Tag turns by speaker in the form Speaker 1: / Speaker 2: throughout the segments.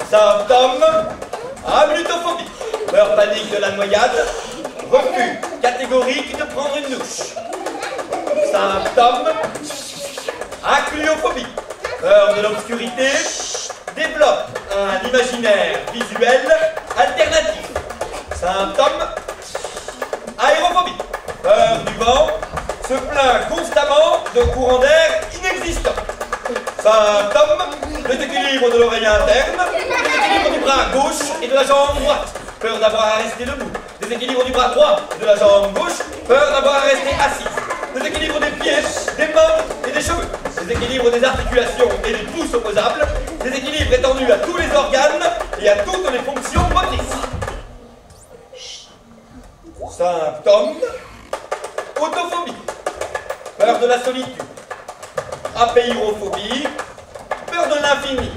Speaker 1: Symptômes, ablutophobie, peur panique de la noyade, refus catégorique de prendre une douche. Symptômes, acluophobie, peur de l'obscurité, développe un imaginaire visuel alternatif. Symptômes, aérophobie, peur du vent, se plaint constamment de courants d'air inexistants. Symptômes, déséquilibre de l'oreille interne, déséquilibre du bras gauche et de la jambe droite, peur d'avoir à rester debout. Déséquilibre du bras droit et de la jambe gauche, peur d'avoir à rester assise. Déséquilibre des pieds, des mains et des cheveux. Déséquilibre des articulations et des pouces opposables. Déséquilibre étendu à tous les organes et à toutes les fonctions motrices. Symptômes, autophobie, peur de la solitude. Apeirophobie, peur de l'infini.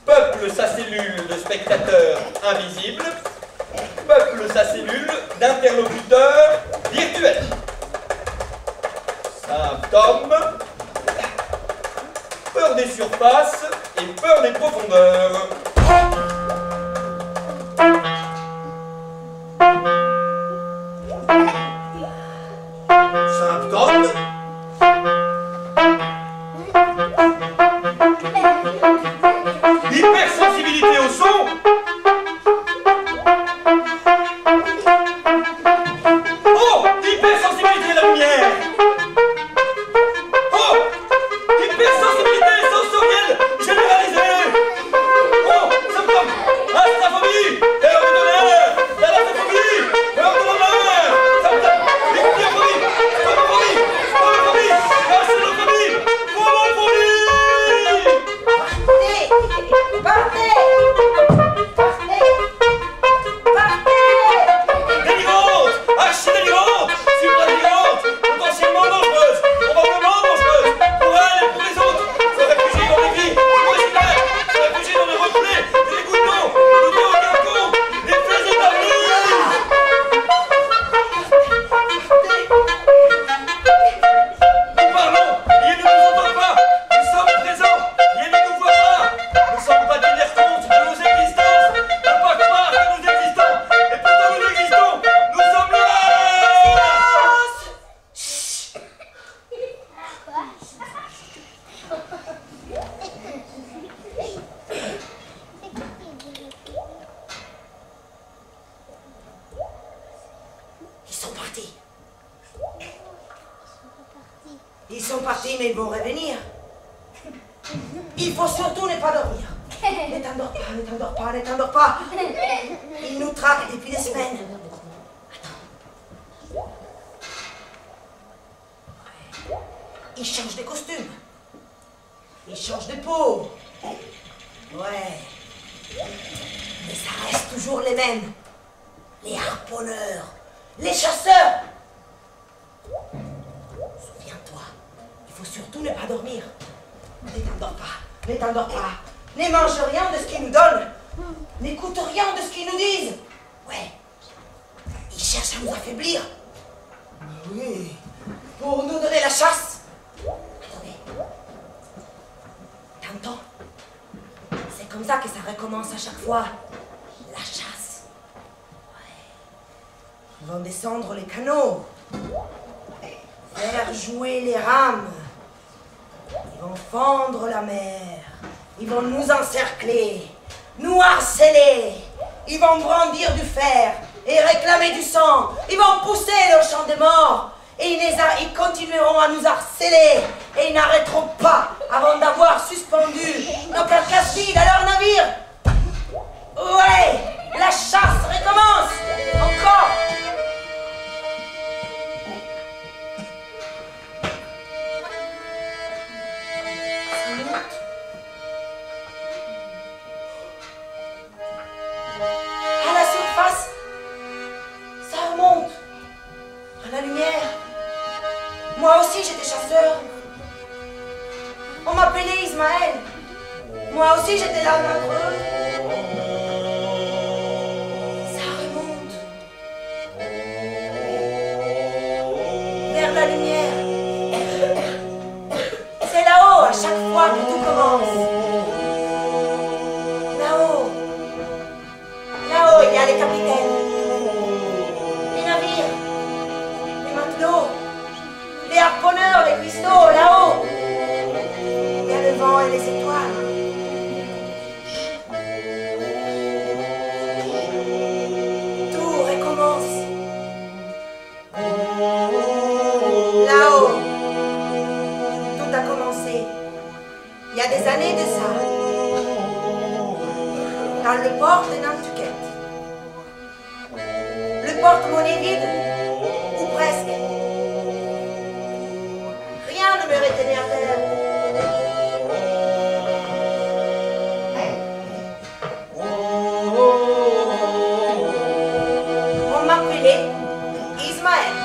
Speaker 1: Peuple sa cellule de spectateurs invisibles. Peuple sa cellule d'interlocuteurs virtuels. Symptômes, peur des surfaces et peur des profondeurs. Symptômes, hypersensibilité au son. Oh, hypersensibilité à la lumière. Oh, hypersensibilité sensorielle généralisée. Oh, symptômes, astraphobie, peur du tonnerre, thalassophobie, peur de la mer. Symptômes, ictiophobie, scopophobie, scopophobie, carcinophobie, phobophobie.
Speaker 2: Partez!
Speaker 1: Délirante, archi-délirante, supra-délirante, potentiellement dangereuse, probablement dangereuse, pour elle et pour les autres, se réfugier dans les vies, imaginaires, se réfugier dans les reflets, des dégoûtants, ne tenir aucun compte, des faits établis. Nous parlons, et ils ne nous entendent pas, nous sommes présents, et ils ne nous voient pas, nous ne sommes pas tenir compte de nos existences, ne pas croire que nous existons, et pourtant nous existons, nous sommes là.
Speaker 2: Ils sont partis. Ils sont partis, mais ils vont revenir. Il faut surtout ne pas dormir. Ne t'endors pas, ne t'endors pas, ne t'endors pas. Ils nous traquent depuis des semaines. Attends. Ouais. Ils changent de costume. Ils changent de peau. Ouais. Mais ça reste toujours les mêmes. Les harponneurs. Les chasseurs. Souviens-toi, il faut surtout ne pas dormir. Ne t'endors pas, ne t'endors pas. Ne mange rien de ce qu'ils nous donnent. N'écoute rien de ce qu'ils nous disent. Ouais, ils cherchent à nous affaiblir. Oui, pour nous donner la chasse. Attendez. T'entends? C'est comme ça que ça recommence à chaque fois. La chasse. Ouais. Ils vont descendre les canaux. Faire jouer les rames. Ils vont fendre la mer. Ils vont nous encercler, nous harceler. Ils vont brandir du fer et réclamer du sang. Ils vont pousser leur chant de mort. Et ils continueront à nous harceler. Et ils n'arrêteront pas avant d'avoir suspendu nos carcasses vides à leur navire. Ouais, la chasse recommence. Encore. À la surface, ça remonte. À la lumière. Moi aussi j'étais chasseur. On m'appelait Ismaël. Moi aussi j'étais là dans la creuse. Ça remonte. Vers la lumière. C'est là-haut à chaque fois que tout commence. et les étoiles. Tout recommence. Là-haut, tout a commencé. Il y a des années de ça. Dans le port de Nantucket. Le porte-monnaie vide, ou presque. Rien ne me retenait à terre. On m'appelait Ismaël.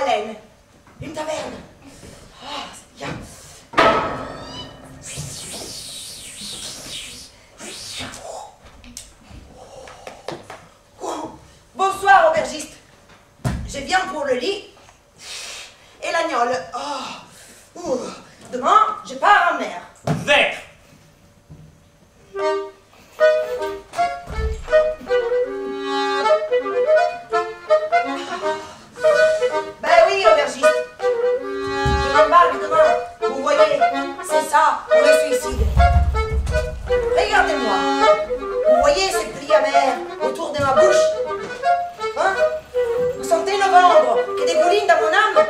Speaker 2: baleine. Une taverne. Ah, c'est bien. Bonsoir, aubergiste. Je viens pour le lit et l'agnole. Oh. Demain, je pars en mer.
Speaker 1: Vert.
Speaker 2: Ben oui, aubergiste. Je m'embarque demain. Vous voyez, c'est ça pour le suicide. Regardez-moi. Vous voyez ces plis amers autour de ma bouche? Hein? Vous sentez le ventre qui dégouline dans mon âme?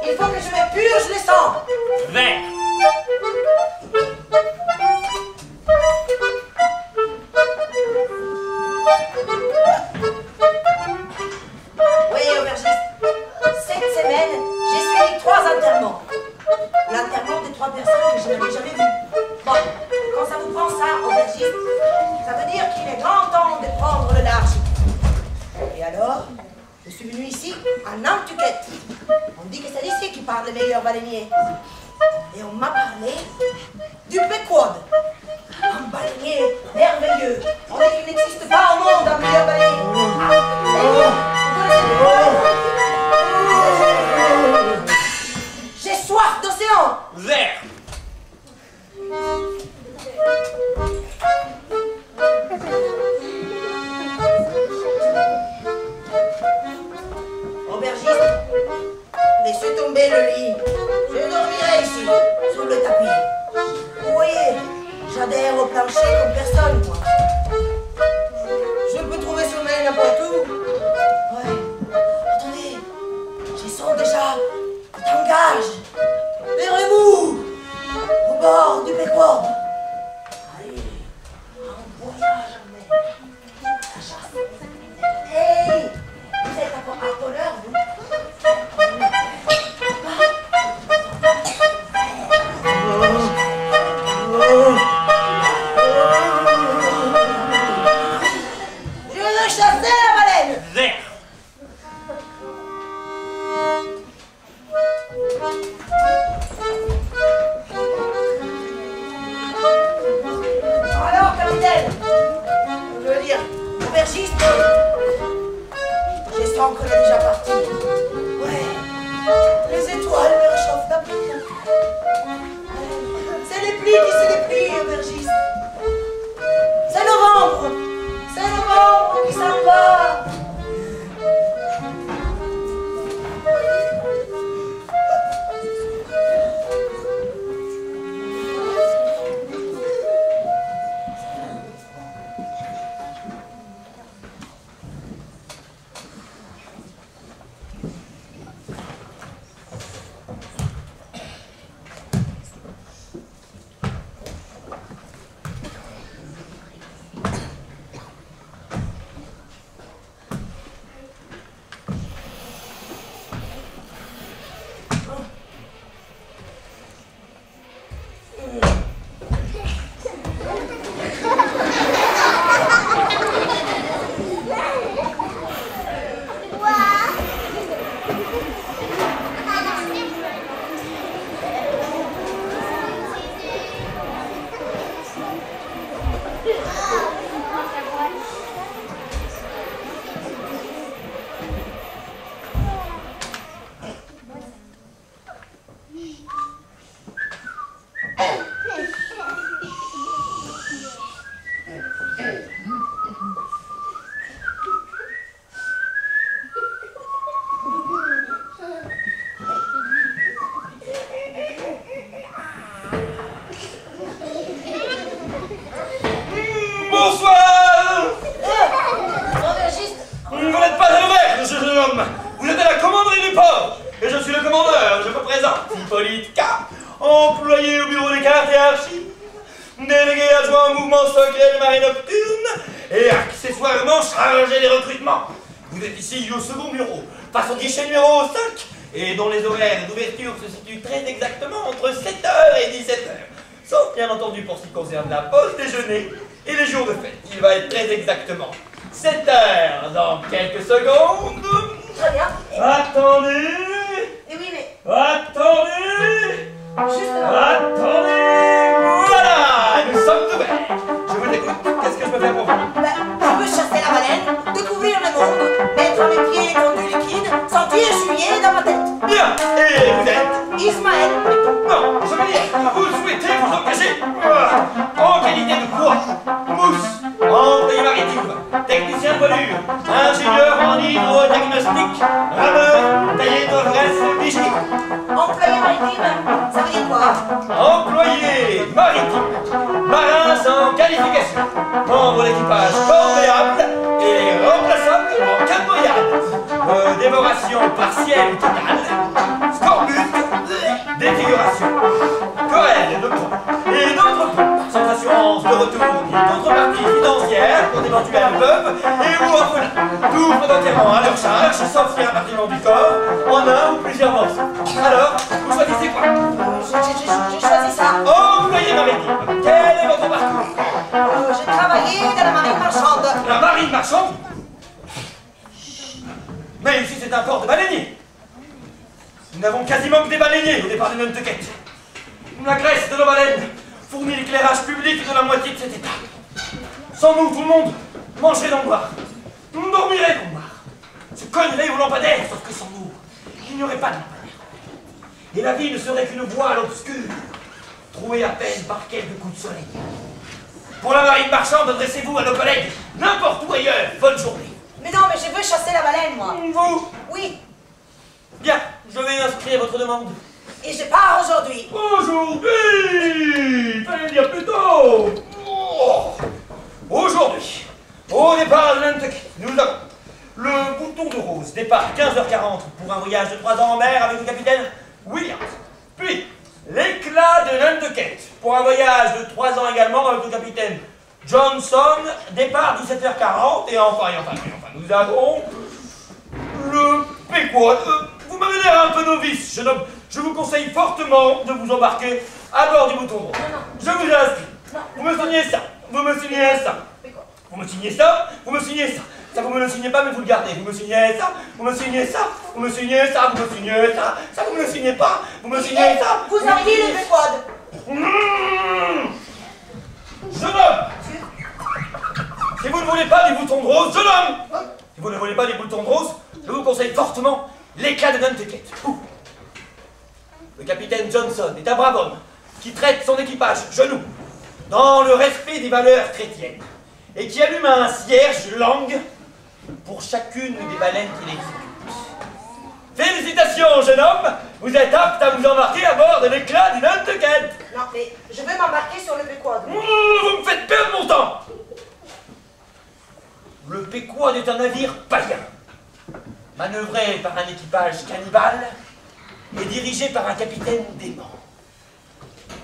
Speaker 2: Il faut que je me purge le sang.
Speaker 1: Vert.
Speaker 2: Oui, aubergiste. Cette semaine, j'ai suivi 3 enterrements. L'enterrement de 3 personnes que je n'avais jamais vues. Bon, quand ça vous prend ça, aubergiste, ça veut dire qu'il est grand temps de prendre le large. Et alors, je suis venu ici à Nantucket. On dit que c'est ici qui parle le meilleur baleinier. Et on m'a parlé du Pequod. Un baleinier merveilleux. On dit qu'il n'existe pas au monde un meilleur baleinier. J'ai soif d'océan.
Speaker 1: Vert.
Speaker 2: Aubergiste, laissez tomber le lit. Je dormirai ici, sur le tapis. Vous voyez, j'adhère au plancher comme personne, moi. Je peux trouver sommeil n'importe où. Ouais. Attendez, je sens déjà un gage. Vers vous, au bord du Pequod. Allez, un voyage en mer. La chasse. Hey, vous êtes à l'heure, vous? Je veux chasser la baleine.
Speaker 1: Vert.
Speaker 2: Alors, capitaine, je veux dire, aubergiste, je sens qu'on est déjà parti. Ouais, les étoiles me réchauffent d'un peu. C'est les plis qui se déplient, aubergiste. C'est novembre qui s'en va.
Speaker 1: Bonsoir.
Speaker 2: Aubergiste,
Speaker 1: Vous n'êtes pas à l'auberge, jeune homme. Vous êtes à la commanderie du port. Et je suis le commandeur. Je vous présente Hippolyte K, employé au bureau des cartes et archives, délégué adjoint au mouvement secret de marée nocturne et accessoirement chargé des recrutements. Vous êtes ici au second bureau, face au guichet numéro 5, et dont les horaires d'ouverture se situent très exactement entre 7h et 17h. Sauf bien entendu pour ce qui concerne la pause déjeuner et les jours de fête. Il va être très exactement 7h dans quelques secondes.
Speaker 2: Très bien.
Speaker 1: Attendez.
Speaker 2: Et oui, mais
Speaker 1: Attendez.
Speaker 2: justement.
Speaker 1: Attendez. Voilà, nous sommes ouverts. Je vous écoute. Qu'est-ce que je peux faire pour vous?
Speaker 2: Ben, je veux chasser la baleine, découvrir le monde, mettre à mes pieds l'étendue liquide, sentir juillet dans ma tête.
Speaker 1: Bien. Et vous êtes?
Speaker 2: Ismaël.
Speaker 1: Non, je veux dire, vous souhaitez vous engager en qualité de quoi? Mousse, employé maritime, technicien de voilure, ingénieur en hydrodiagnostic, rameur, taillé de graisse bichette.
Speaker 2: Employé maritime, ça veut dire quoi?
Speaker 1: Employé maritime, marin sans qualification, membre d'équipage corvéable et remplaçable en cas de noyade. Dévoration partielle ou totale, scorbut, défiguration, querelle de points et d'autres points, sans assurance de retour ni contrepartie financière pour d'éventuelles veuves et ou orphelins, tout volontairement à leur charge, sauf si un partiment du corps, en un ou plusieurs morceaux. Alors, vous choisissez quoi?
Speaker 2: J'ai choisi ça.
Speaker 1: Employé maritime, quel est votre parcours?
Speaker 2: J'ai travaillé dans la marine marchande.
Speaker 1: La marine marchande? Mais ici c'est un port de baleiniers. Nous n'avons quasiment que des baleiniers au départ de Nantucket. La graisse de nos baleines fournit l'éclairage public de la moitié de cet état. Sans nous, tout le monde mangerait dans le noir, dormirait dans le noir, se cognerait au lampadaire, sauf que sans nous, il n'y aurait pas de lampadaire. Et la vie ne serait qu'une voile obscure, trouée à peine par quelques coups de soleil. Pour la marine marchande, adressez-vous à nos collègues, n'importe où ailleurs. Bonne journée.
Speaker 2: Mais non, mais je veux chasser la baleine, moi.
Speaker 1: Vous?
Speaker 2: Oui,
Speaker 1: Bien, je vais inscrire votre demande.
Speaker 2: et je pars aujourd'hui.
Speaker 1: Aujourd'hui! Fallait le dire plus tôt! Oh. Aujourd'hui, au départ de Nantucket, nous avons le bouton de rose, départ 15h40 pour un voyage de 3 ans en mer avec le capitaine Williams. Puis, l'éclat de Nantucket pour un voyage de 3 ans également avec le capitaine Johnson, départ 17h40. Et enfin, nous avons le Pequod. Vous m'avez l'air un peu novice, jeune homme. Je vous conseille fortement de vous embarquer à bord du bouton rose. Je vous inscris. Vous me signez ça. Vous me signez ça. Vous me signez ça. Vous me signez ça. Ça, vous me le signez pas, mais vous le gardez. Vous me signez ça. Vous me signez ça. Vous me signez ça. Vous me signez ça. Ça, vous me le signez pas. Vous me signez ça.
Speaker 2: Vous avez dit le Pequod.
Speaker 1: Jeune homme, si vous ne voulez pas des boutons de rose, jeune homme, si vous ne voulez pas des boutons de rose, je vous conseille fortement l'éclat de Nantucket. Le capitaine Johnson est un brave homme qui traite son équipage genou dans le respect des valeurs chrétiennes et qui allume un cierge langue pour chacune des baleines qu'il exécute. Félicitations, jeune homme, vous êtes apte à vous embarquer à bord de l'éclat du Nantucket.
Speaker 2: Non, mais je veux m'embarquer sur le Pequod.
Speaker 1: Vous me faites perdre mon temps. Le Pequod est un navire païen, manœuvré par un équipage cannibale et dirigé par un capitaine dément.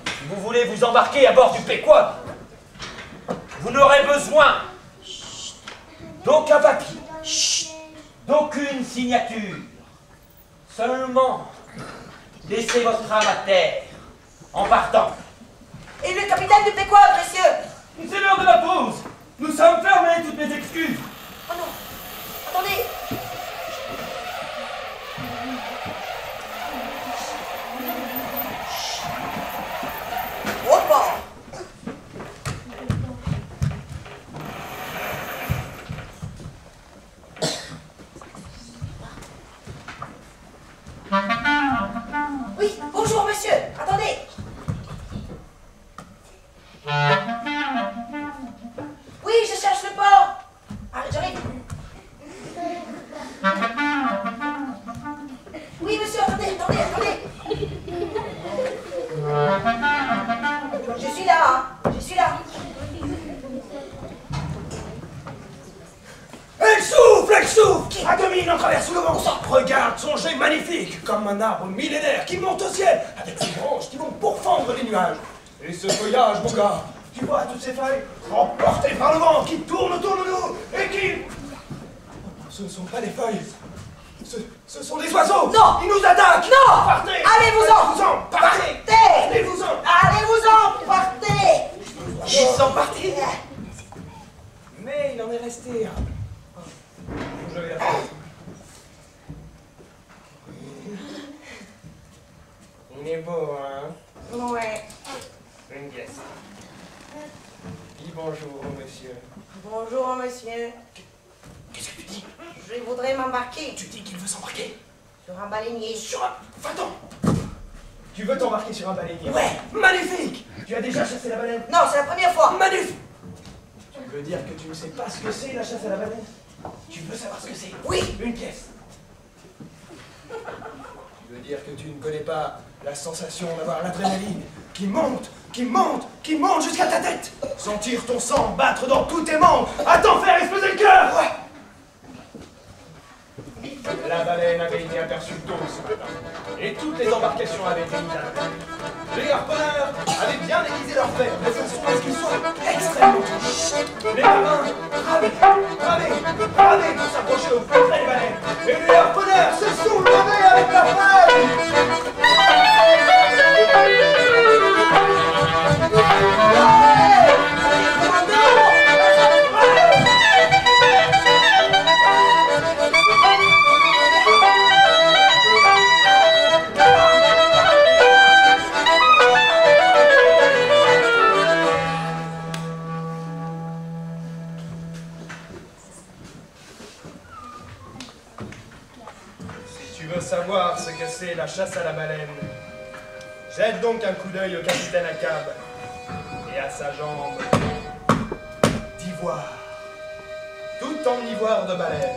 Speaker 1: Si vous voulez vous embarquer à bord du Pequod, vous n'aurez besoin d'aucun papier, d'aucune signature. Seulement, laissez votre âme à terre en partant.
Speaker 2: Et le capitaine du Pequod, messieurs.
Speaker 1: C'est l'heure de la pause. Nous sommes fermés, toutes mes excuses.
Speaker 2: Oh non. Attendez. Au bord. Oui, bonjour monsieur. Attendez. Oui, je cherche le port. Ah, j'arrive. Oui, monsieur, attendez. Je suis là, hein. Je suis là.
Speaker 3: Elle souffle À 2000 en traverse le vent. Regarde son jet magnifique, comme un arbre millénaire qui monte au ciel, avec ses branches qui vont pourfendre les nuages. Et ce feuillage, mon gars, tu vois toutes ces feuilles emportées par le vent qui tournent autour de nous et qui... Ce ne sont pas des feuilles. Ce sont des oiseaux.
Speaker 2: Non.
Speaker 3: Ils nous attaquent.
Speaker 2: Non.
Speaker 3: Partez.
Speaker 2: Allez-vous-en.
Speaker 3: Partez.
Speaker 2: Allez-vous-en. Allez-vous-en. Partez.
Speaker 3: Ils sont partis. Mais il en est resté un. Je vais la faire. dis bonjour, monsieur.
Speaker 2: Bonjour, monsieur.
Speaker 3: Qu'est-ce que tu dis?
Speaker 2: Je voudrais m'embarquer
Speaker 3: Tu dis qu'il veut s'embarquer
Speaker 2: sur un baleinier.
Speaker 3: sur un... Va-t'en! Tu veux t'embarquer sur un baleinier?
Speaker 2: Ouais.
Speaker 3: Magnifique! Tu as déjà chassé la baleine?
Speaker 2: Non, c'est la première fois.
Speaker 3: Magnifique! Tu veux dire que tu ne sais pas ce que c'est la chasse à la baleine? Tu veux savoir ce que c'est?
Speaker 2: Oui.
Speaker 3: Une pièce. Tu veux dire que tu ne connais pas la sensation d'avoir l'adrénaline qui monte, qui monte, qui monte jusqu'à ta tête? Sentir ton sang battre dans tous tes membres, à t'en faire exploser le cœur! Ouais. La baleine avait été aperçue tôt ce matin, et toutes les embarcations avaient été mises à la mer. Les harponneurs avaient bien aiguisé leurs fers de façon à ce qu'ils soient extrêmement touchés. Les marins ramaient pour s'approcher au plus près des baleines, et les harponneurs se sont levés avec leurs fers. Savoir ce que c'est la chasse à la baleine. Jette donc un coup d'œil au capitaine Achab et à sa jambe d'ivoire, tout en ivoire de baleine.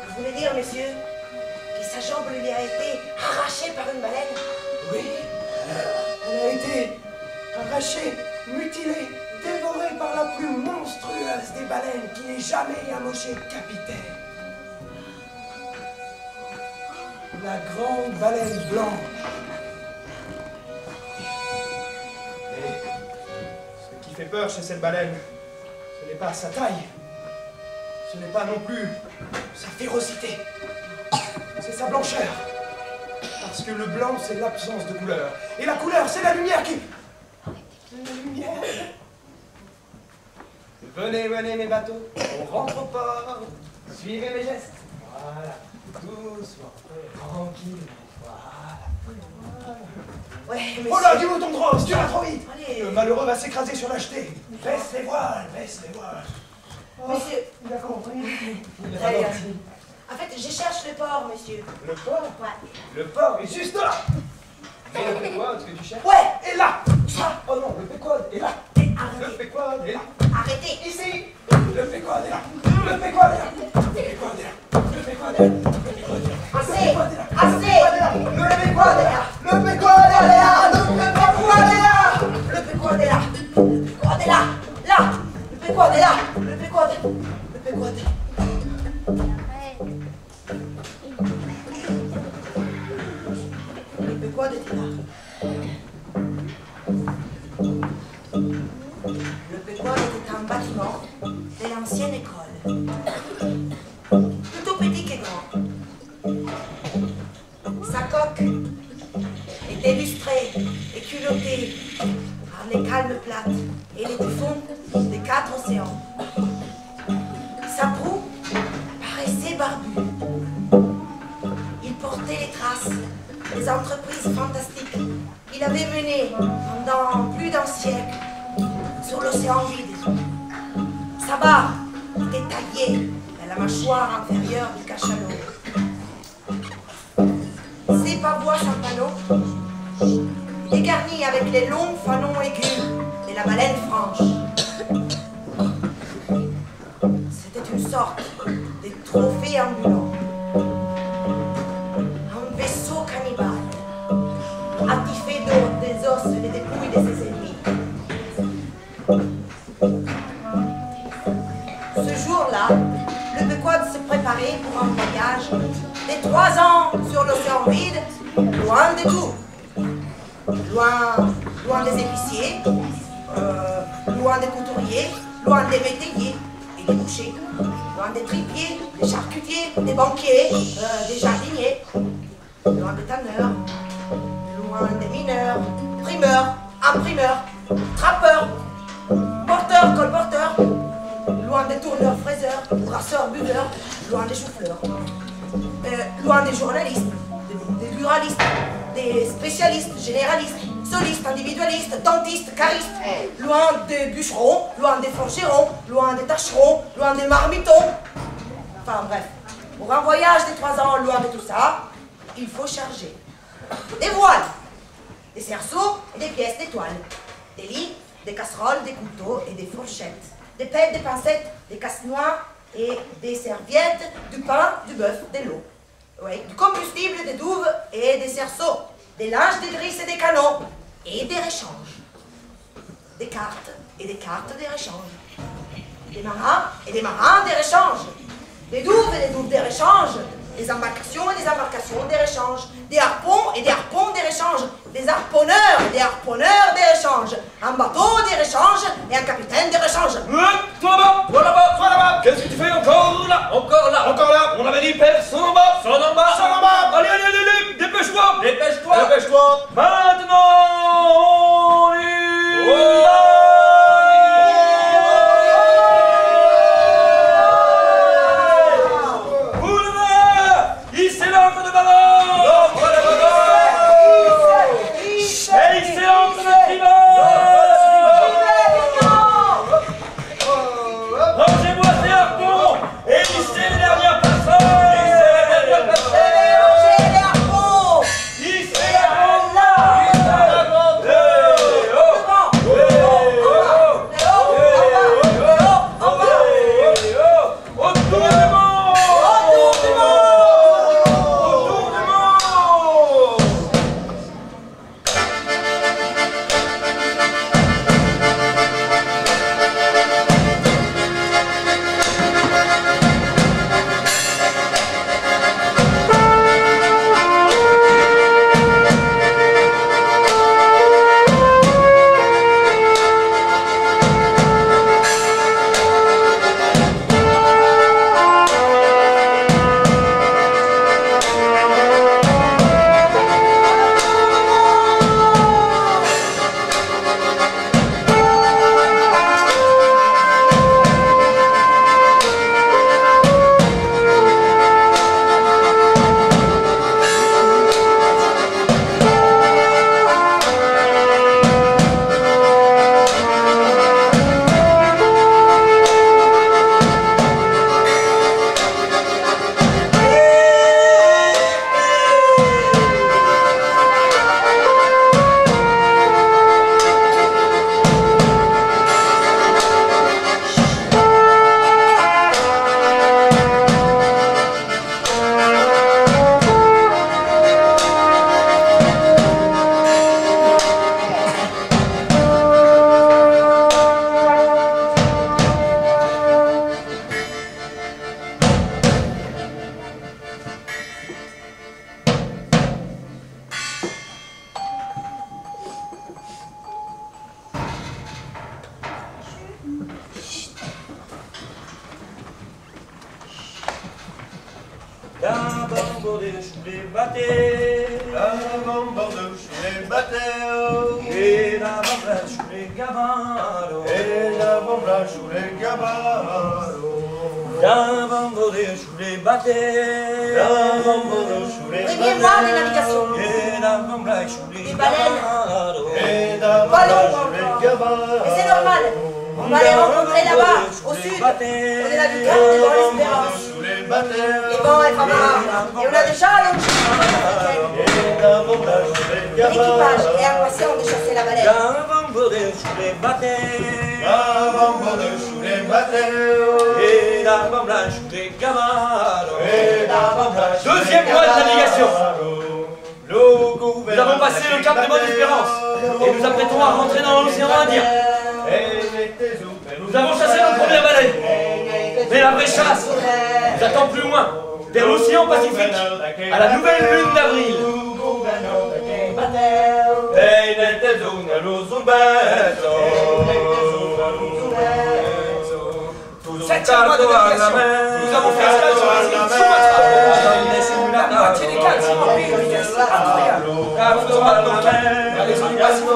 Speaker 2: Vous voulez dire, monsieur, que sa jambe lui a été arrachée par une baleine?
Speaker 3: Oui, elle a été arrachée, mutilée, dévorée par la plus monstrueuse des baleines qui n'ait jamais amoché capitaine. La grande baleine blanche. Mais ce qui fait peur chez cette baleine, ce n'est pas sa taille, ce n'est pas non plus sa férocité, c'est sa blancheur. Parce que le blanc, c'est l'absence de couleur, et la couleur, c'est la lumière qui... La lumière. Venez, venez mes bateaux, on rentre au port, suivez mes gestes. Voilà. Doucement, tranquille, voilà.
Speaker 2: Ouais, monsieur.
Speaker 3: Oh là, du mouton de rose, tu vas trop vite.
Speaker 2: Allez.
Speaker 3: Le malheureux va s'écraser sur la jetée. Baisse les voiles, baisse les voiles. Oh,
Speaker 2: Monsieur.
Speaker 3: il a compris. Il
Speaker 2: Très bien.
Speaker 3: a compris.
Speaker 2: En fait, je cherche le port, monsieur.
Speaker 3: Le port?
Speaker 2: Ouais.
Speaker 3: Le port est juste là. Mais le péquod, ce que tu cherches?
Speaker 2: Ouais.
Speaker 3: Est là.
Speaker 2: Ça.
Speaker 3: Oh non, le péquod est là. Le
Speaker 2: Arrêtez.
Speaker 3: péquod est là.
Speaker 2: Arrêtez.
Speaker 3: Ici. Le péquod est là. Le péquod est là. Le péquod est là. Le péquod est là.
Speaker 2: Assez. Assez.
Speaker 3: Le péquod est là. Le péquod est là. Le péquod est là.
Speaker 2: Le péquod est là. Le péquod est là. Là. Le péquod est là. Le péquod. Le péquod. Le péquod était là. Le péquod était un bâtiment de l'ancienne école. Plutôt petit que grand. Sa coque était lustrée et culottée par les calmes plates et les typhons des 4 océans. Sa proue paraissait barbue. Il portait les traces des entreprises fantastiques qu'il avait menées pendant plus d'un siècle sur l'océan vide. Sa barre était taillée à la mâchoire inférieure du cachalot. Ses pavois sans panneaux étaient garnis avec les longs fanons aigus de la baleine franche. C'était une sorte de trophée ambulant. Un vaisseau cannibale, attifé des os et des dépouilles de ses ennemis. Ce jour-là, le Pequod se préparait pour un voyage de 3 ans sur l'océan vide, loin de tout. Loin des épiciers, loin des couturiers, loin des métayers et des bouchers, loin des tripiers, des charcutiers, des banquiers, des jardiniers, loin des tanneurs, loin des mineurs, primeurs, imprimeurs, trappeurs, porteurs, colporteurs, loin des tourneurs, fraiseurs, brasseurs, buveurs, loin des chauffeurs, loin des journalistes, des buralistes, des spécialistes, généralistes, solistes, individualistes, dentistes, dentistes, caristes, loin des bûcherons, loin des forgerons, loin des tâcherons, loin des marmitons. Enfin bref, pour un voyage des 3 ans loin de tout ça, il faut charger des voiles, des cerceaux et des pièces d'étoiles, des lits, des casseroles, des couteaux et des fourchettes, des pelles, des pincettes, des casse-noix et des serviettes, du pain, du bœuf, de l'eau. Oui, du combustible, des douves et des cerceaux, des linges, des drisses et des canons, et des réchanges. Des cartes et des cartes des réchanges. Des marins et des marins des réchanges. Des douves et des douves des réchanges. Des embarcations et des embarcations des réchanges. Des harpons et des harpons des réchanges. Des harponneurs et des harponneurs des réchanges. Un bateau des réchanges et un capitaine des réchanges.
Speaker 1: Toi là-bas, toi là-bas, toi là-bas. Qu'est-ce que tu fais encore là? Encore là, encore là. On avait dit personne en bas. Personne en bas. Personne en bas. Allez, allez, allez, allez. Dépêche-toi. Dépêche-toi. Dépêche-toi. Maintenant, on y va. Deuxième mois de navigation. Nous avons passé le cap de Bonne-Espérance et nous apprêtons à rentrer dans l'océan Indien. Nous avons chassé nos premières baleines. Mais la vraie chasse nous attend plus loin, vers l'océan Pacifique, à la nouvelle lune d'avril.
Speaker 3: Septième mois de navigation. Nous avons fait escale sur les îles Sumatra. La moitié des cales sont remplies de vitesse incroyable. Nous faisons maintenant cap vers les îles Pacifiques.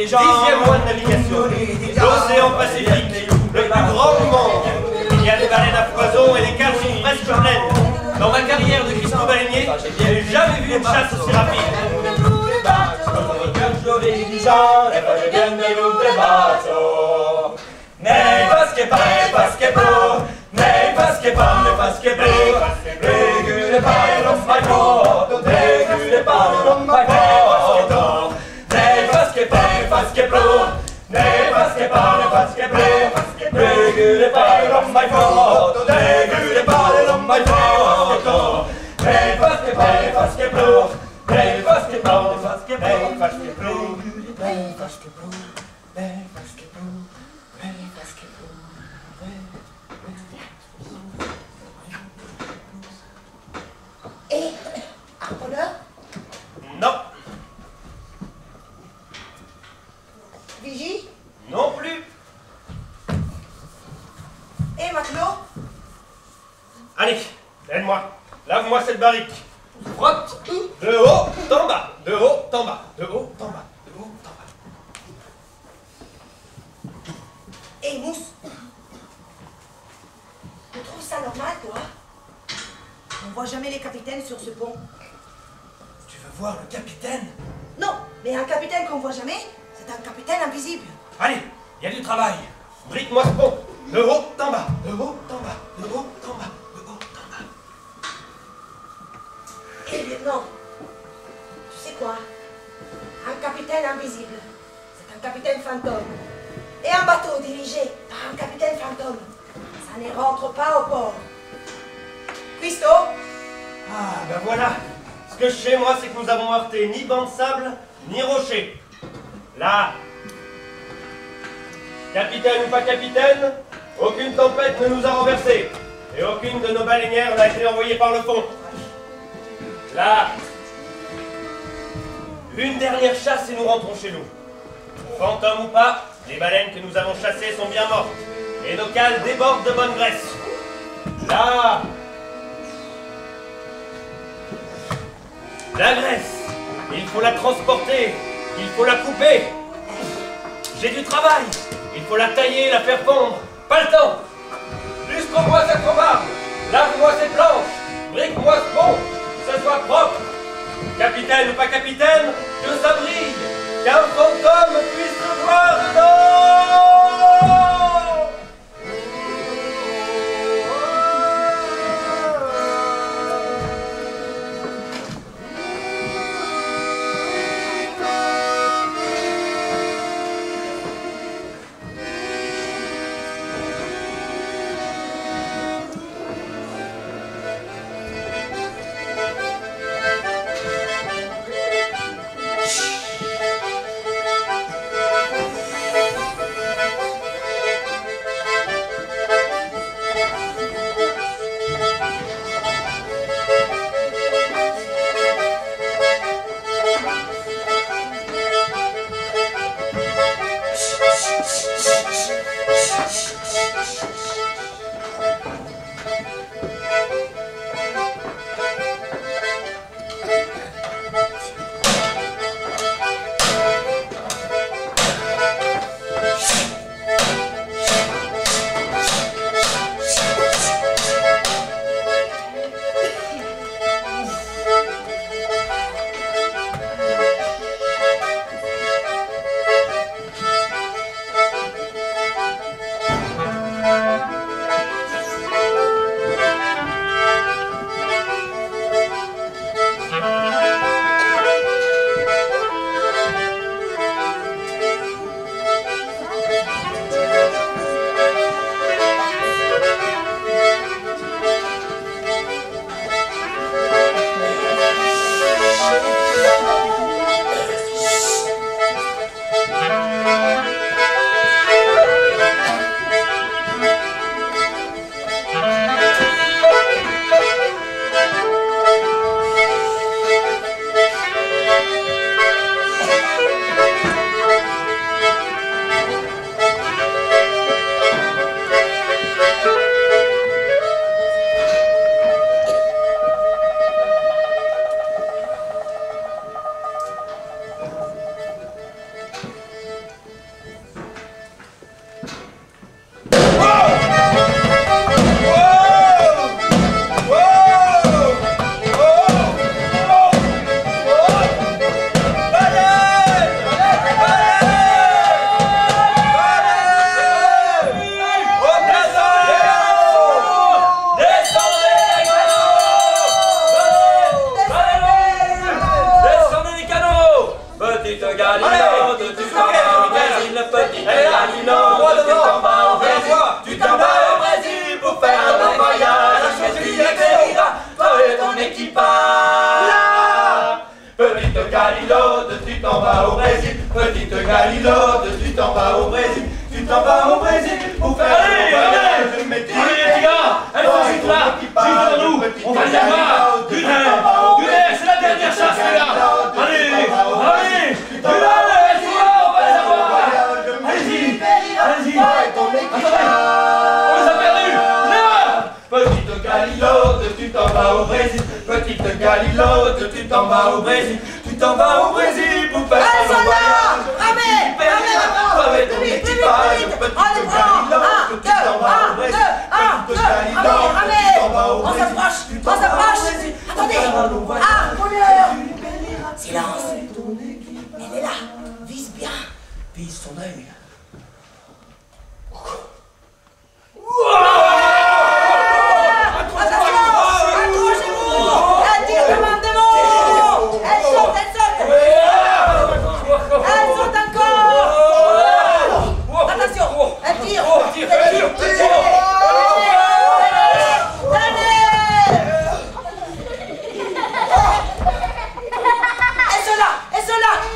Speaker 1: Dixième mois de navigation. L'océan Pacifique, le plus grand du monde. Il y a des baleines à foison et les cales sont presque pleines. Dans ma carrière de cuistot baleinier, J'ai jamais vu une chasse aussi rapide. J'ai bien des loups des bateaux. Nej, basketball, basketball. Nej, basketball, basketball. Det gule ballen om mig på. Det gule ballen om mig på. Nej, basketball, basketball. Nej, basketball, basketball. Det gule ballen om mig på. Det gule ballen om mig på. Nej, basketball, basketball. Nej, basketball, basketball. Nej, basketball. Nej, basketball. Nej, basketball. Nej, basketball.
Speaker 2: Et harponneur?
Speaker 1: Non.
Speaker 2: Vigie?
Speaker 1: Non plus.
Speaker 2: Et matelot?
Speaker 1: Allez, aide-moi. Lave-moi cette barrique. Frotte. De haut en bas. De haut en bas. De haut en bas. De haut en bas.
Speaker 2: Et Mousse? Tu trouves ça normal, toi? On voit jamais les capitaines sur ce pont.
Speaker 3: Tu veux voir le capitaine?
Speaker 2: Non, mais un capitaine qu'on voit jamais, c'est un capitaine invisible.
Speaker 3: Allez, il y a du travail.
Speaker 1: Brique-moi ce pont. De haut en bas. De haut en bas. De haut en bas. De haut en bas.
Speaker 2: Et lieutenant, tu sais quoi? Un capitaine invisible, c'est un capitaine fantôme. Et un bateau dirigé par un capitaine fantôme, ça ne rentre pas au port. Cuisto?
Speaker 1: Ah, ben voilà. Ce que je sais, moi, c'est que nous avons heurté ni banc de sable, ni rocher. Là, capitaine ou pas capitaine, aucune tempête ne nous a renversés. Et aucune de nos baleinières n'a été envoyée par le fond. Là, une dernière chasse et nous rentrons chez nous. Fantôme ou pas, les baleines que nous avons chassées sont bien mortes. Et nos cales débordent de bonne graisse. Là, la graisse, il faut la transporter, il faut la couper. J'ai du travail, il faut la tailler, la faire fondre. Pas le temps. Lustre-moi cette bombarde, lave-moi ces planches, brique-moi ce pont, que ce soit propre. Capitaine ou pas capitaine, que ça brille, qu'un fantôme puisse se voir dedans.
Speaker 4: Galileo, de tu t'en vas au Brésil, petite Galileo, de tu t'en vas au Brésil, tu t'en vas au Brésil pour faire un bon voyage, mais tu y guériras, toi et ton équipage. Petite Galileo, de tu t'en vas au Brésil, petite Galileo, de tu t'en vas au Brésil, tu t'en vas au Brésil pour faire un bon voyage, mais tu y
Speaker 5: les gars, elle faut juste là, juste devant nous, on va y avoir, c'est la dernière chasse les gars. Allez, on va les avoir. Allez-y, attendez, on les a perdus, là.
Speaker 4: Petite Galileo, de tu t'en vas au Brésil, petite Galileo, de tu t'en vas au Brésil, tu t'en vas au Brésil pour faire un bon voyage.
Speaker 2: Ramez,
Speaker 4: toi et ton équipage, petite Galileo, de tu t'en vas au Brésil, petite Galileo, de tu t'en vas au
Speaker 2: on
Speaker 4: Brésil,
Speaker 2: s'approche. Attendez. Ah, bonheur. Silence. Elle est là. Vise bien.
Speaker 5: Vise son œil.
Speaker 2: Accrochez-vous. Elle tire comme un démon. Elle saute. Elle saute encore. Attention. Elle tire.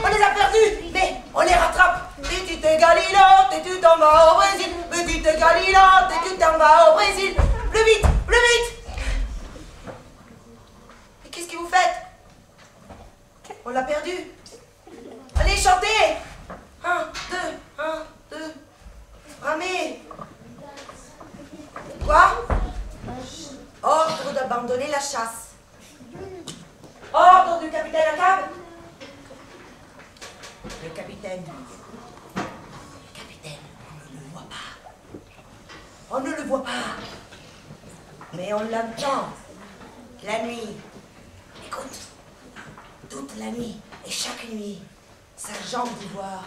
Speaker 2: On les a perdus, mais on les rattrape. Petite Galileo, et tu t'en vas au Brésil. Petite Galileo, et tu t'en vas au Brésil. Plus vite. Mais qu'est-ce que vous faites? On l'a perdu. Allez, chantez. 1, 2. Ramez. Quoi? Ordre d'abandonner la chasse. Ordre du capitaine Ahab. Le capitaine, on ne le voit pas, mais on l'entend, la nuit. Écoute, toute la nuit et chaque nuit, sa jambe d'ivoire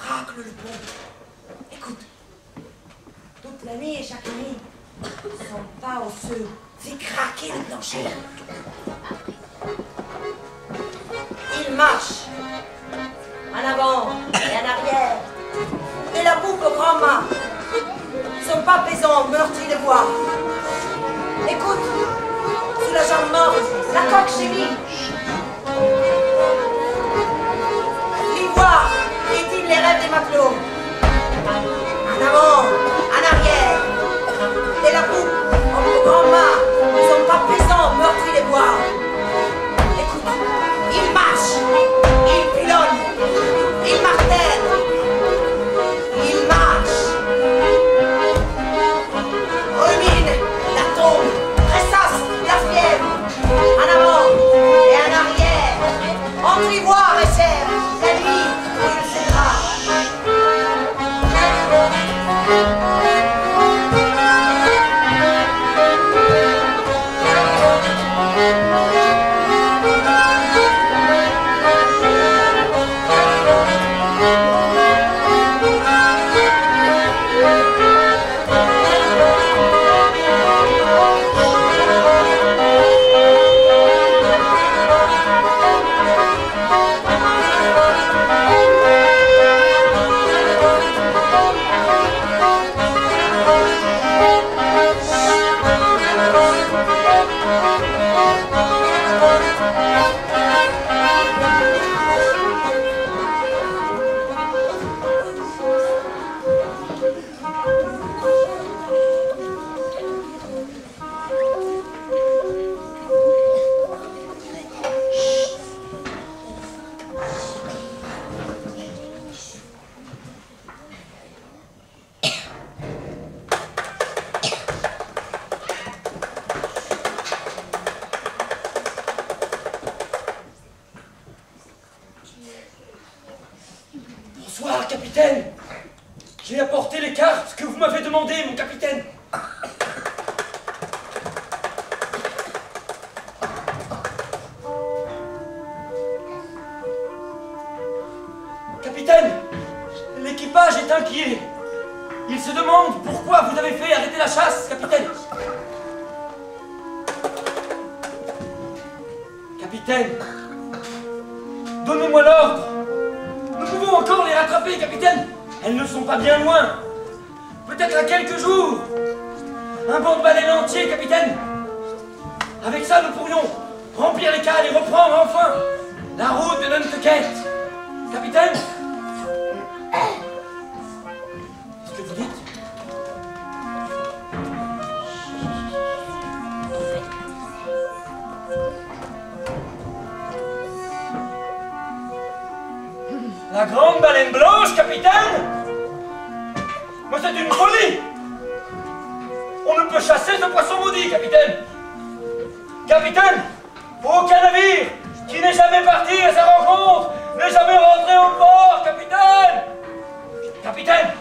Speaker 2: racle le pont. Écoute, toute la nuit et chaque nuit, son pas osseux fait craquer le plancher. Il marche. En avant et en arrière, et la boucle au grand mât. Son pas pesant meurtrit les bois. Écoute, sous la jambe morte, la coque gémit. L'ivoire étime les rêves des matelots. En avant, en arrière, et la boucle au grand mât. Son pas pesant meurtrit les bois. Écoute, il marche, il pilonne. Il martèle, il marche, rumine, la tombe, ressasse, la fièvre, en avant et en arrière, entre ivoire et chair, la nuit brûle ses draps.
Speaker 5: Bonsoir, capitaine. J'ai apporté les cartes que vous m'avez demandées, mon capitaine. Capitaine, l'équipage est inquiet. Il se demande pourquoi vous avez fait arrêter la chasse, capitaine. Capitaine, donnez-moi l'ordre. Nous pouvons encore les rattraper, capitaine. Elles ne sont pas bien loin. Peut-être à quelques jours. Un banc de baleines entier, capitaine. Avec ça, nous pourrions remplir les cales et reprendre enfin la route de Nantucket. Capitaine? Qu'est-ce que vous dites? La grande baleine blanche, capitaine? Mais c'est une folie! On ne peut chasser ce poisson maudit, capitaine! Capitaine, aucun navire qui n'est jamais parti à sa rencontre n'est jamais rentré au port, capitaine! Capitaine,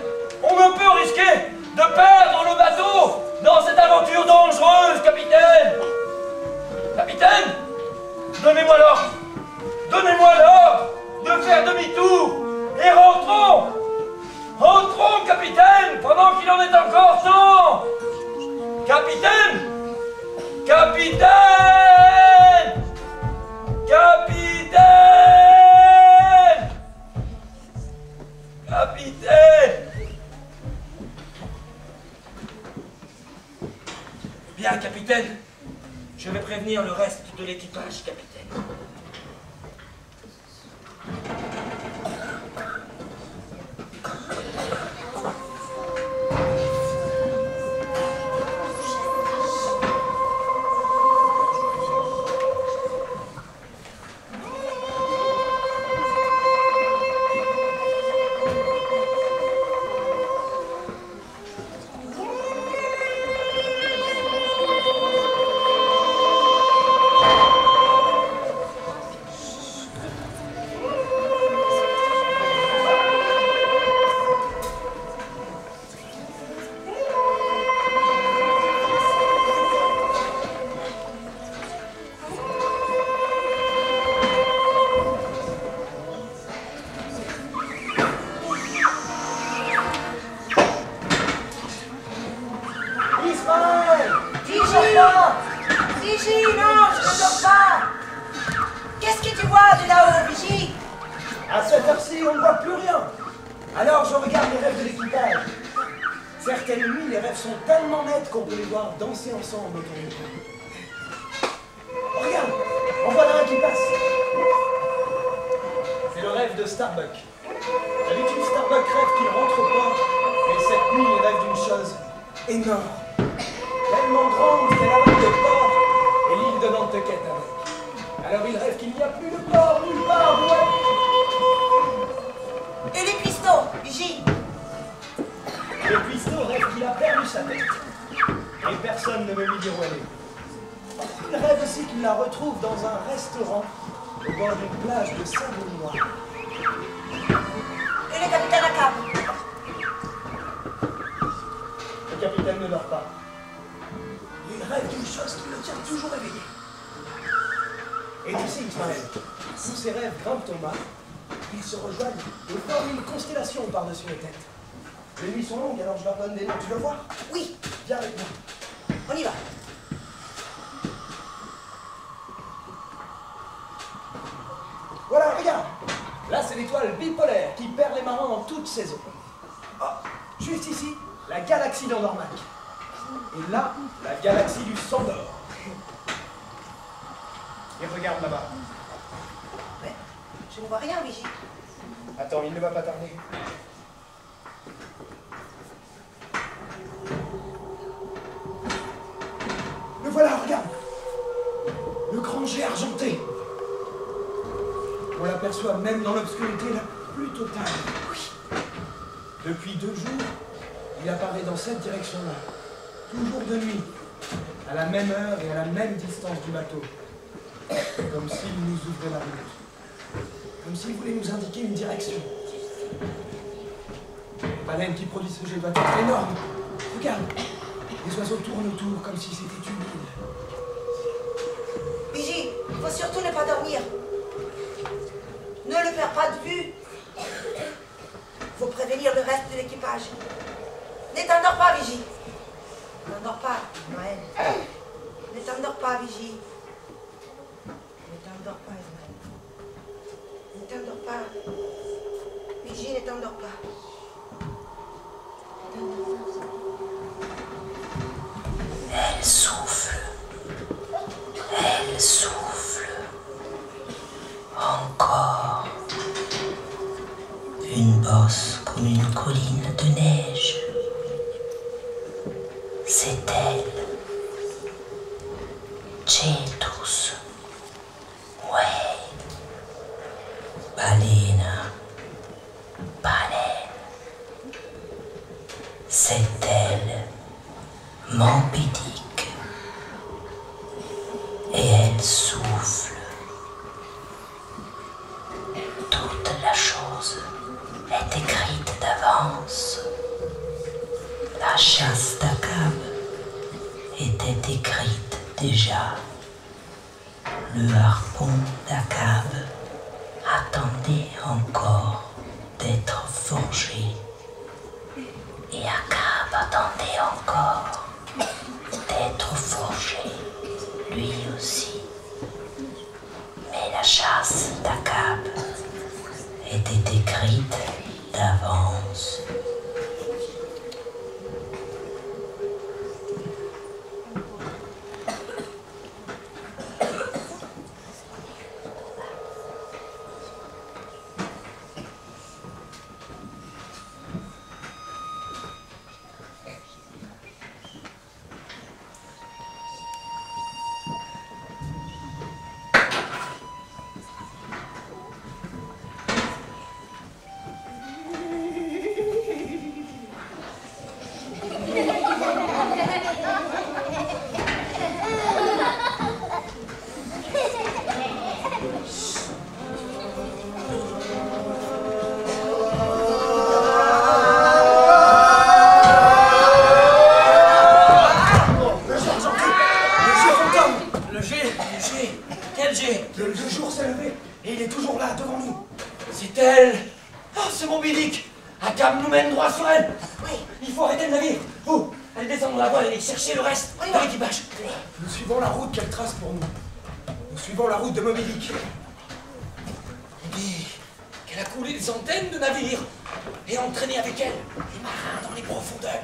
Speaker 5: on ne peut risquer de perdre le bateau dans cette aventure dangereuse, capitaine! Capitaine, donnez-moi l'ordre! Donnez-moi l'ordre de faire demi-tour et rentrons! Rentrons, capitaine, pendant qu'il en est encore temps! Capitaine! Capitaine! Capitaine! Capitaine! Bien, capitaine. Je vais prévenir le reste de l'équipage, capitaine.
Speaker 2: Vigie, non, je ne dors pas. Qu'est-ce que tu vois de là-haut, Vigie?
Speaker 3: À cette heure-ci, on ne voit plus rien. Alors je regarde les rêves de l'équipage. Certaines nuits, les rêves sont tellement nets qu'on peut les voir danser ensemble autour du feu. Oh, regarde, en voilà un qui passe. C'est le rêve de Starbuck. D'habitude, Starbuck rêve qu'il rentre au port, mais cette nuit, il rêve d'une chose énorme. Tellement grande qu'elle avale le port et l'île de Nantucket avec. Alors il rêve qu'il n'y a plus de port nulle part, ouais.
Speaker 2: Et les cuistots, Vigie?
Speaker 3: Le cuistot rêve qu'il a perdu sa tête. Et personne ne veut lui dire où elle est. Il rêve aussi qu'il la retrouve dans un restaurant au bord d'une plage de sable noir.
Speaker 2: Et le capitaine Ahab?
Speaker 3: Le capitaine ne dort pas. Il rêve d'une chose qui le tient toujours éveillé. Et tu sais, Ismaël, tous ces rêves grimpent au mât, ils se rejoignent et forment une constellation par-dessus les têtes. Les nuits sont longues, alors je leur donne des noms. Tu veux voir?
Speaker 2: Oui,
Speaker 3: Viens avec moi.
Speaker 2: on y va.
Speaker 3: Voilà, regarde. Là, c'est l'étoile bipolaire qui perd les marins en toute saison. Oh, juste ici, la galaxie d'Andormaque. Et là, la galaxie du sang d'or. Et regarde là-bas.
Speaker 2: Mais je ne vois rien, Vigie.
Speaker 3: Attends, il ne va pas tarder. Le voilà, regarde. Le grand jet argenté. On l'aperçoit même dans l'obscurité la plus totale. Oui. Depuis 2 jours, il apparaît dans cette direction-là. Toujours de nuit, à la même heure et à la même distance du bateau. Comme s'il nous ouvrait la route. Comme s'il voulait nous indiquer une direction. La baleine qui produit ce jet doit être énorme. Regarde, les oiseaux tournent autour comme si c'était une île.
Speaker 2: Vigie, il faut surtout ne pas dormir. Ne le perds pas de vue. Il faut prévenir le reste de l'équipage. Ne t'endors pas, Vigie. Ne t'endors pas, Ismaël. Ne t'endors pas, Vigie. Ne t'endors pas, Ismaël. Ne t'endors pas. Vigie, ne t'endors pas. Elle souffle. Elle souffle. Encore. Une bosse comme une colline de neige. C'est elle. Cetus. Ouais. Balena. Baleine. C'est elle. Moby Dick. Et elle souffle. Toute la chose est écrite d'avance. La chasse d'Akab était écrite déjà. Le harpon d'Akab attendait encore d'être forgé. Et Akab attendait encore d'être forgé, lui aussi. Mais la chasse d'Akab était écrite d'avance.
Speaker 3: Le jour s'est levé et il est toujours là devant nous.
Speaker 5: C'est elle. Ah, c'est Moby Dick. Akab nous mène droit sur elle.
Speaker 2: Oui.
Speaker 5: Il faut arrêter le navire. Vous, allez descendre la voile et chercher le reste
Speaker 2: Oui,
Speaker 5: de
Speaker 2: oui.
Speaker 5: l'équipage.
Speaker 3: Nous suivons la route qu'elle trace pour nous. Nous suivons la route de Moby Dick.
Speaker 5: On dit qu'elle a coulé des centaines de navires et entraîné avec elle les marins dans les profondeurs.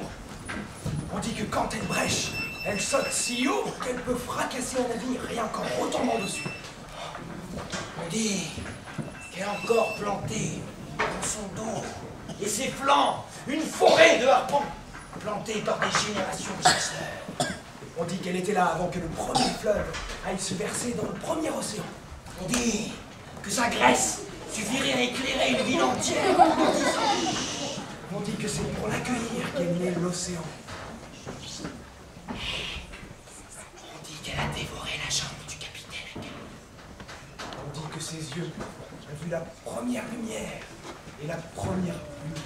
Speaker 3: On dit que quand elle brèche, elle saute si haut qu'elle peut fracasser un navire rien qu'en retombant dessus.
Speaker 5: On dit qu'elle a encore planté dans son dos et ses flancs une forêt de harpons plantés par des générations de chasseurs.
Speaker 3: On dit qu'elle était là avant que le premier fleuve aille se verser dans le premier océan.
Speaker 5: On dit que sa graisse suffirait à éclairer une ville entière.
Speaker 3: On dit que c'est pour l'accueillir qu'est né l'océan.
Speaker 5: On dit qu'elle a dévoré la jambe du capitaine.
Speaker 3: On dit que ses yeux ont vu la première lumière et la première pluie.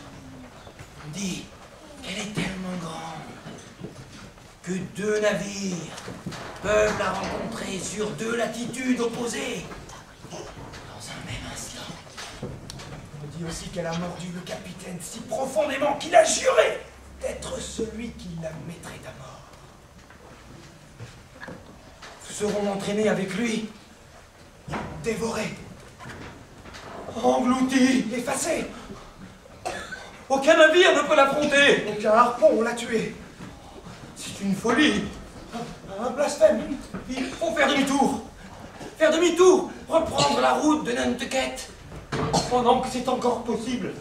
Speaker 5: On dit qu'elle est tellement grande que deux navires peuvent la rencontrer sur deux latitudes opposées dans un même instant.
Speaker 3: On dit aussi qu'elle a mordu le capitaine si profondément qu'il a juré d'être celui qui la mettrait à mort.
Speaker 5: Nous serons entraînés avec lui,
Speaker 3: Dévoré,
Speaker 5: engloutis.
Speaker 3: effacé,
Speaker 5: Aucun navire ne peut l'affronter.
Speaker 3: aucun harpon l'a tué.
Speaker 5: C'est une folie.
Speaker 3: Un blasphème.
Speaker 5: Il faut faire demi-tour. Faire demi-tour, reprendre la route de Nantucket pendant que c'est encore possible.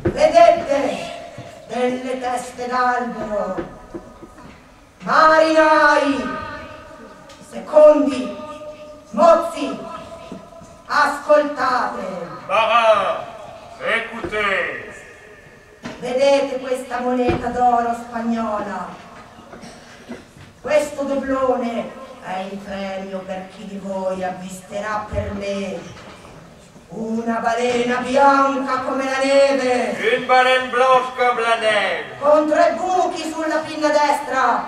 Speaker 2: Vedete delle teste d'albero, marinai, secondi, mozzi, ascoltate.
Speaker 6: Marin, écoutez.
Speaker 2: Vedete questa moneta d'oro spagnola? Questo doblone è il premio per chi di voi avvisterà per me una balena bianca come la neve,
Speaker 6: Une baleine blanche comme la neige.
Speaker 2: con 3 buchi sulla pinna destra,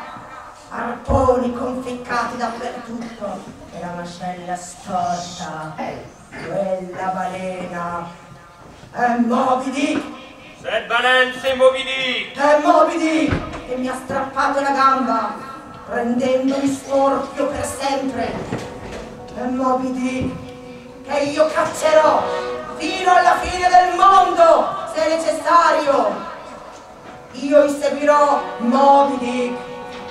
Speaker 2: arponi conficcati dappertutto e la mascella storta. Quella balena è Moby Dick,
Speaker 6: Cette baleine, c'est Moby Dick.
Speaker 2: è Moby Dick. che mi ha strappato la gamba, rendendomi storpio per sempre. E Moby Dick, che io caccerò fino alla fine del mondo, se necessario. Io inseguirò Moby Dick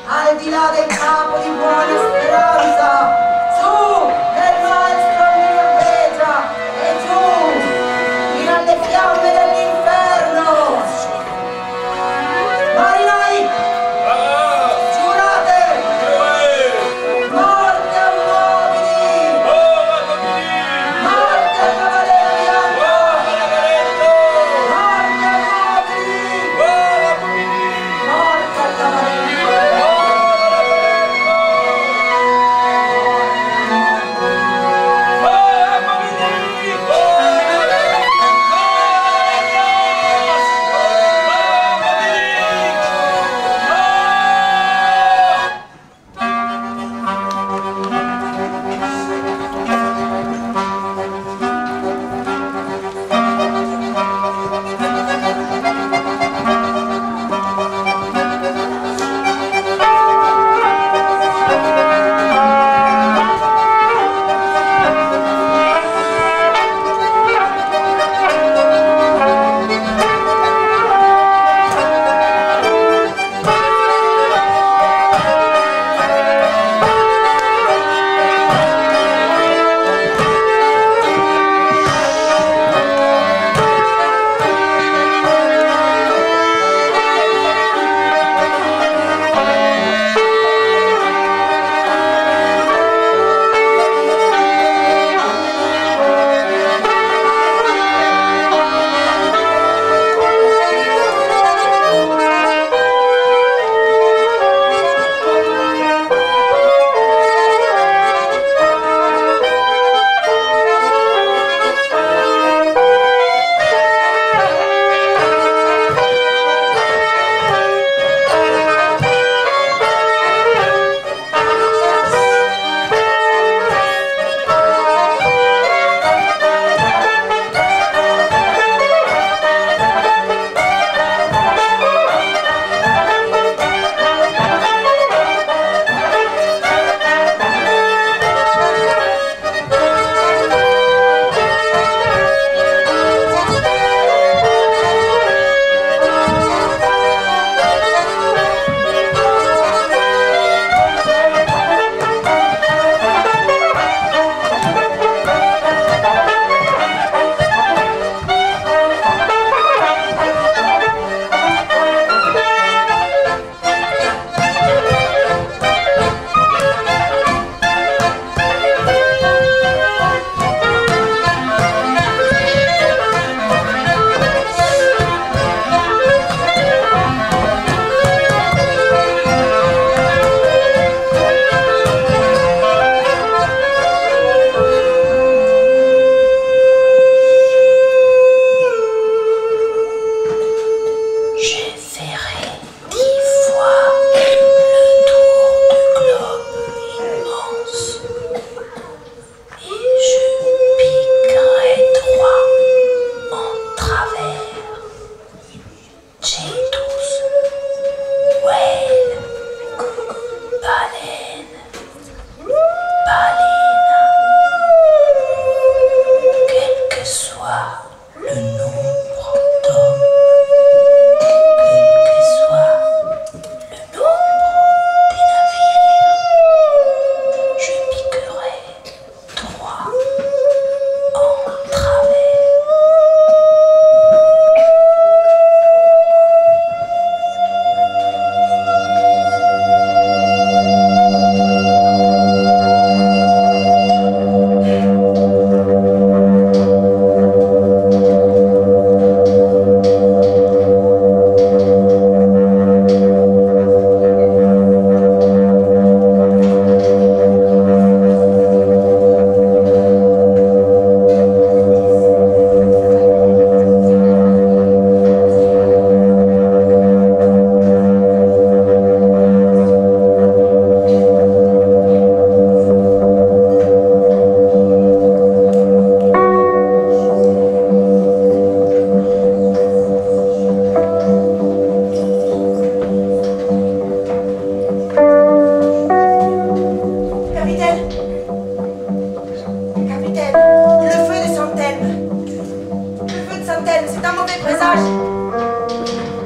Speaker 2: al di là del capo di Buona Speranza, su nel maestro di Norvegia e giù fino alle fiamme dell'inferno. Marinai, giurate morte a Moby Dick, morte a Cavaliere Bianco, morte a Moby Dick, morte a Cavaliere Bianco.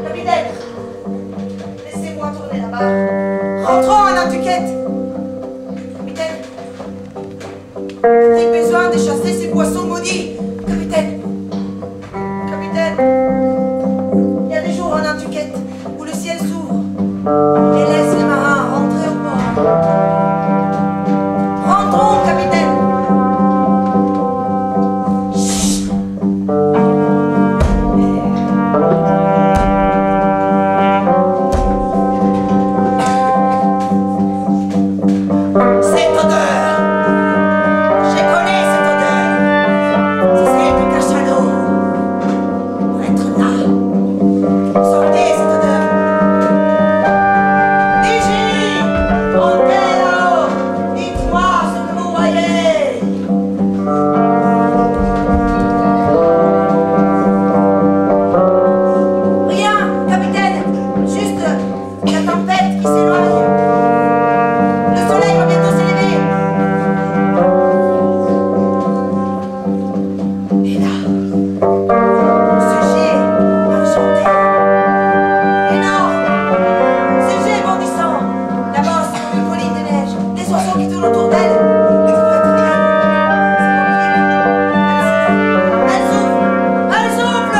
Speaker 2: Capitaine, laissez-moi tourner la barre. Rentrons à Nantucket. Capitaine, a-t-il besoin de chasser ces poissons maudits? Capitaine, capitaine, il y a des jours à Nantucket où le ciel s'ouvre et laisse les marins rentrer au port. Rentrons, capitaine. Chut. Cette odeur, je connais cette odeur. C'est celle du cachalot. Pour être là, sentez cette odeur. Vigie, montez là-haut, dites-moi ce que vous voyez. Rien, capitaine, juste la tempête qui s'éloigne. Le soleil va bientôt s'élever. Et là, ce jet argenté, énorme, ce jet bondissant, là-bas sur une colline de neige, les oiseaux qui tournent autour d'elle, les coupettes rien. Elle souffle, elle souffle,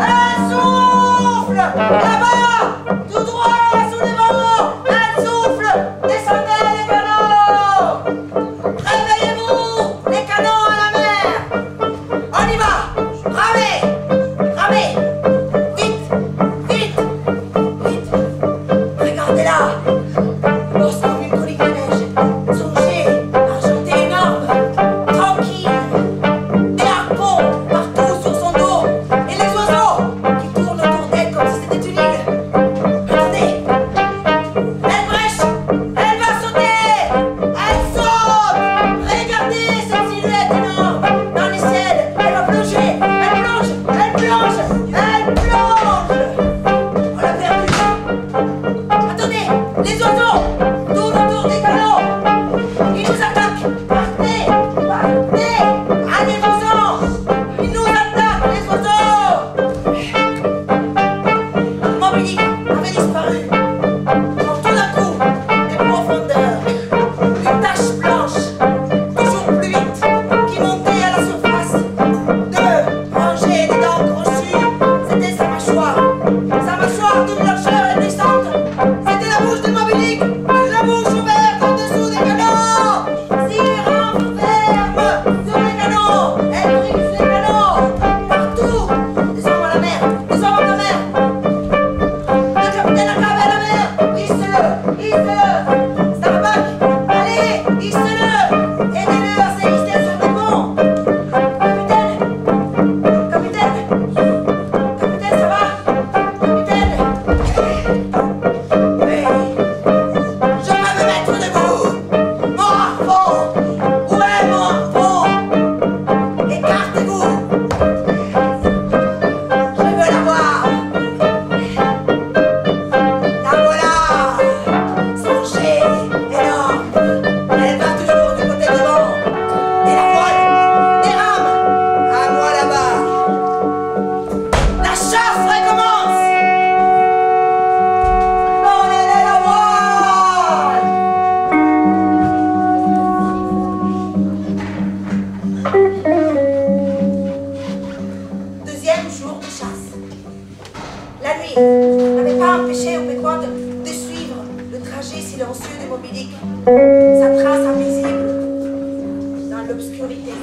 Speaker 2: elle souffle, là-bas, tout droit sous les vents, elle souffle, descendez les canons, réveillez-vous, les canons à la mer, on y va, ramez, ramez, vite, vite, vite, regardez-là, bosse comme une colline de neige, son jet argenté énorme, tranquille, des harpons partout sur son dos, et les oiseaux qui tournent autour d'elle comme si c'était une île. Attendez, elle brèche, elle va sauter, elle saute, regardez cette silhouette énorme dans le ciel, elle va plonger, elle plonge, elle plonge, elle plonge. On l'a perdu. Attendez, les oiseaux tournent autour des canots, ils nous attaquent, partez, partez, allez-vous-en, ils nous attaquent les oiseaux. Moby Dick avait disparu. Quand tout d'un coup, des profondeurs, une tache blanche, toujours plus vite, qui montait à la surface. Deux rangées de dents crochues, c'était sa mâchoire d'une blancheur éblouissante. C'était la bouche de Moby Dick, la bouche ouverte en dessous des canons. Si renferme sur les canons, elle brise les canons, partout. Des hommes à la mer, des hommes à la mer. Le capitaine a cavé la mer, hisse-le, Starbuck, allez, hisse-le, aidez-le à se hisser sur le pont. Capitaine, capitaine, capitaine, ça va? Capitaine, oui, je vais me mettre debout. Mon harpon, où est mon harpon? Écartez-vous. Je veux la voir. La voilà, son jet énorme, elle va toujours du côté devant, et la voile, des rames, à moi là-bas. La chasse recommence. Donnez-les la voile. Deuxième jour de chasse. La nuit n'avait pas empêché aux Péquois de suivre le trajet silencieux de Moby Dick, sa trace invisible dans l'obscurité.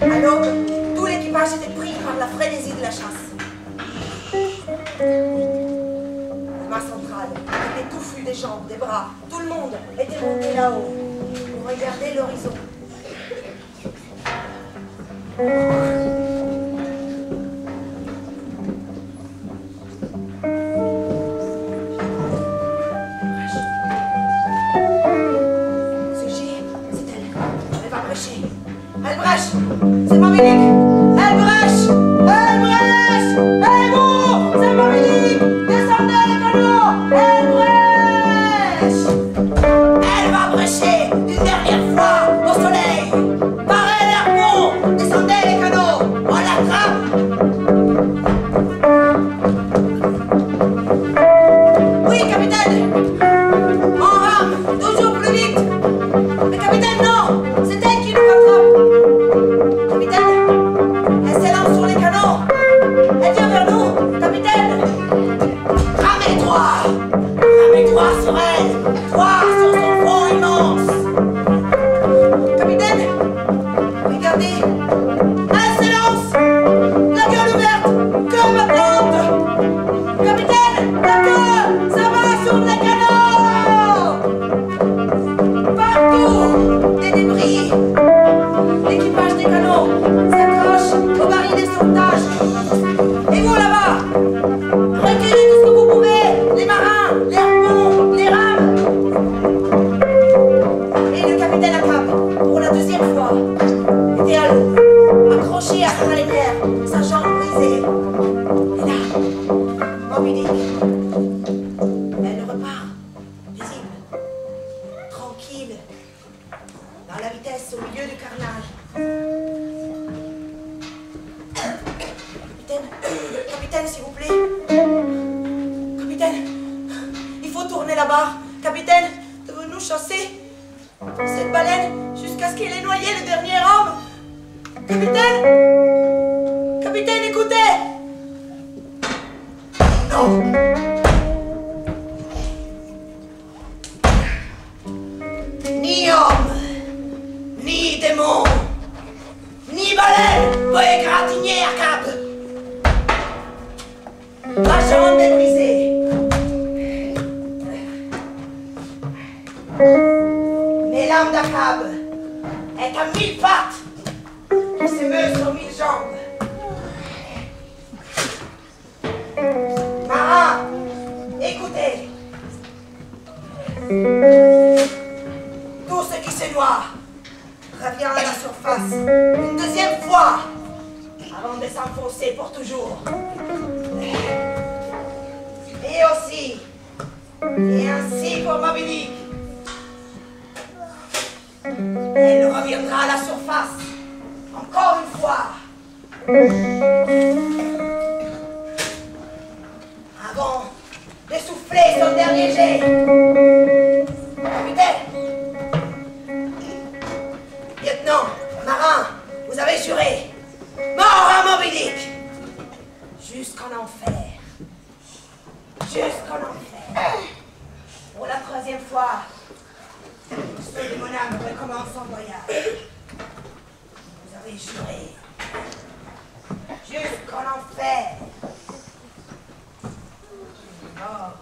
Speaker 2: À l'aube, tout l'équipage était pris par la frénésie de la chasse. Le mât central était touffu des jambes, des bras. Tout le monde était monté là-haut pour regarder l'horizon. Ce jet, c'est elle. Elle va prêcher. Elle brèche. C'est Moby Dick. Elle brèche. Elle brèche. Elle vous. C'est Moby Dick. Descendez les canons. Elle brèche. Elle va prêcher une dernière fois au soleil. Parez les harpons. Descendez les canons. Capitaine, capitaine, s'il vous plaît. Capitaine, il faut tourner là-bas. Capitaine, devons-nous chasser cette baleine jusqu'à ce qu'elle ait noyé le dernier homme? Capitaine! Capitaine, écoutez! Non! Ni homme, ni démon, ni baleine peut égratigner à Cap. Ma jambe est brisée. Mais l'âme d'Akab est à 1000 pattes qui se meut sur 1000 jambes. Marin, écoutez. Tout ce qui se noie revient à la surface une deuxième fois avant de s'enfoncer pour toujours. Et aussi, et ainsi pour Moby Dick, elle reviendra à la surface encore une fois avant de souffler son dernier jet. Capitaine, lieutenant, marin, vous avez juré mort à Moby Dick jusqu'en enfer. Jusqu'en enfer. Pour la 3e fois, ceux de mon âme recommence son voyage. Vous avez juré. Jusqu'en enfer. Mort.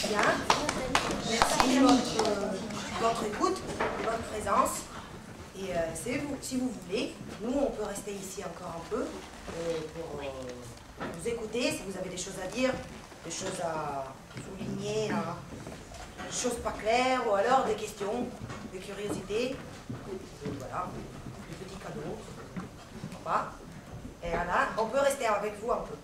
Speaker 2: Bien. Merci de votre écoute, de votre présence. Et si vous voulez, nous, on peut rester ici encore un peu pour vous écouter, si vous avez des choses à dire, des choses à souligner, des choses pas claires, ou alors des questions, des curiosités. Et voilà, des petits cadeaux. Voilà. Et voilà, on peut rester avec vous un peu.